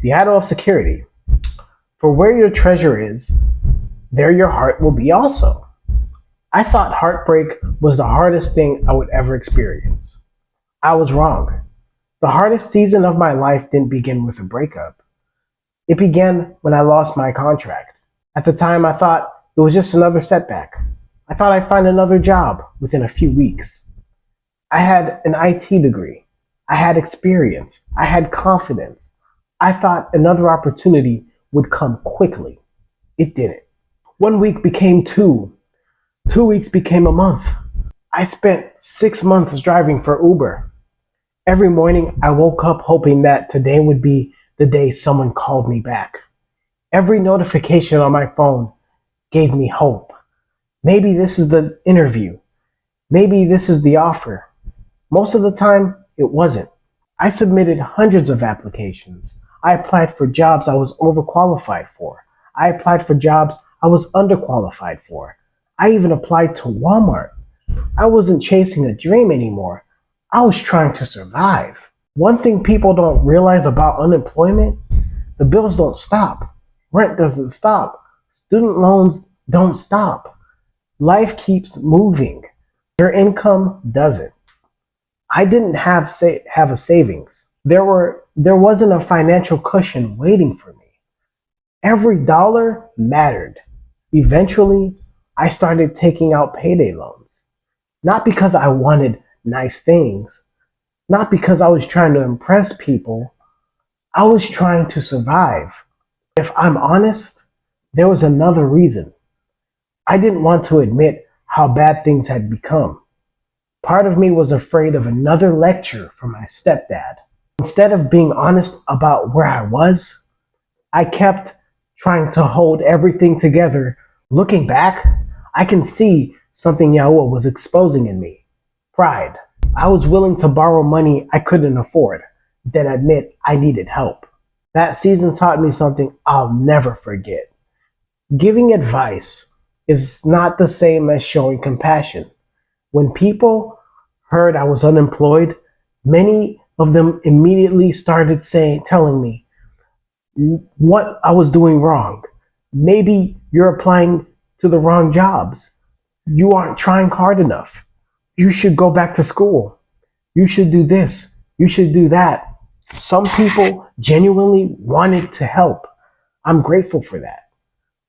the idol of security. For where your treasure is, there your heart will be also. I thought heartbreak was the hardest thing I would ever experience. I was wrong. The hardest season of my life didn't begin with a breakup. It began when I lost my contract. At the time, I thought it was just another setback. I thought I'd find another job within a few weeks. I had an IT degree. I had experience. I had confidence. I thought another opportunity would come quickly. It didn't. 1 week became two. 2 weeks became a month. I spent 6 months driving for Uber. Every morning, I woke up hoping that today would be the day someone called me back. Every notification on my phone gave me hope. Maybe this is the interview. Maybe this is the offer. Most of the time, it wasn't. I submitted hundreds of applications. I applied for jobs I was overqualified for. I applied for jobs I was underqualified for. I even applied to Walmart. I wasn't chasing a dream anymore. I was trying to survive. One thing people don't realize about unemployment, the bills don't stop. Rent doesn't stop. Student loans don't stop. Life keeps moving. Your income doesn't. I didn't have a savings. There wasn't a financial cushion waiting for me. Every dollar mattered. Eventually, I started taking out payday loans. Not because I wanted nice things, not because I was trying to impress people. I was trying to survive. If I'm honest, there was another reason. I didn't want to admit how bad things had become. Part of me was afraid of another lecture from my stepdad. Instead of being honest about where I was, I kept trying to hold everything together. Looking back, I can see something Yahuah was exposing in me. Pride. I was willing to borrow money I couldn't afford, then admit I needed help. That season taught me something I'll never forget. Giving advice is not the same as showing compassion. When people heard I was unemployed, many of them immediately started telling me what I was doing wrong. Maybe you're applying to the wrong jobs. You aren't trying hard enough. You should go back to school. You should do this. You should do that. Some people genuinely wanted to help. I'm grateful for that.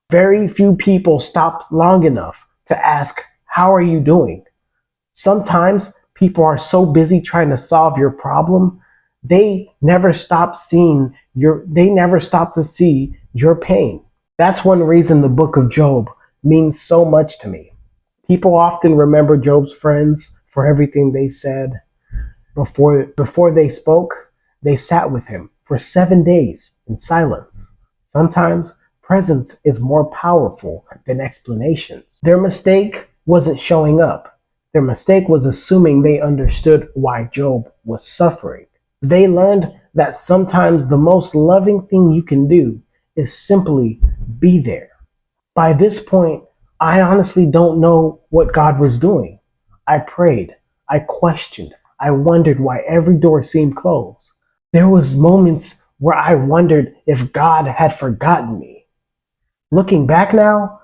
Very few people stopped long enough to ask, how are you doing? Sometimes people are so busy trying to solve your problem, they never stop to see your pain. That's one reason the book of Job means so much to me. People often remember Job's friends for everything they said. Before they spoke, they sat with him for 7 days in silence. Sometimes presence is more powerful than explanations. Their mistake wasn't showing up. Their mistake was assuming they understood why Job was suffering. They learned that sometimes the most loving thing you can do is simply be there. By this point, I honestly don't know what God was doing. I prayed, I questioned, I wondered why every door seemed closed. There was moments where I wondered if God had forgotten me. Looking back now,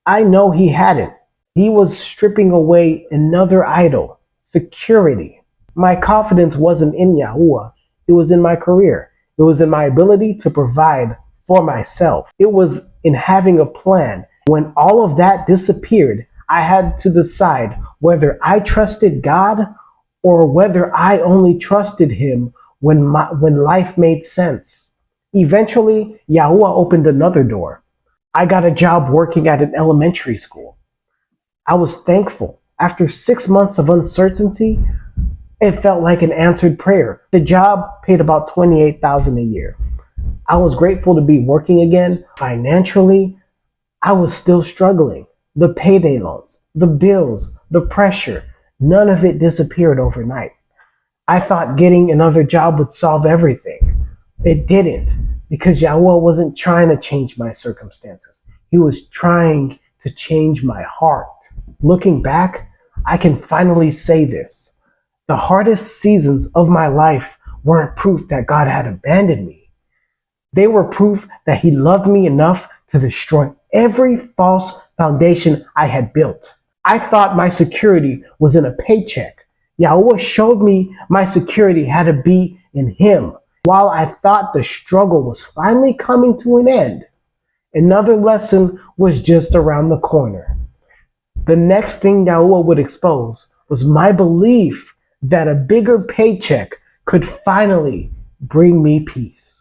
I know he hadn't. He was stripping away another idol, security. My confidence wasn't in Yahuah. It was in my career. It was in my ability to provide for myself. It was in having a plan. When all of that disappeared, I had to decide whether I trusted God or whether I only trusted him when life made sense. Eventually, Yahuah opened another door. I got a job working at an elementary school. I was thankful. After 6 months of uncertainty, it felt like an answered prayer. The job paid about $28,000 a year. I was grateful to be working again. Financially, I was still struggling. The payday loans, the bills, the pressure, none of it disappeared overnight. I thought getting another job would solve everything. It didn't, because Yahuah wasn't trying to change my circumstances. He was trying to change my heart. Looking back, I can finally say this. The hardest seasons of my life weren't proof that God had abandoned me. They were proof that he loved me enough to destroy every false foundation I had built. I thought my security was in a paycheck. Yahuah showed me my security had to be in him. While I thought the struggle was finally coming to an end, another lesson was just around the corner. The next thing Yahuah would expose was my belief that a bigger paycheck could finally bring me peace.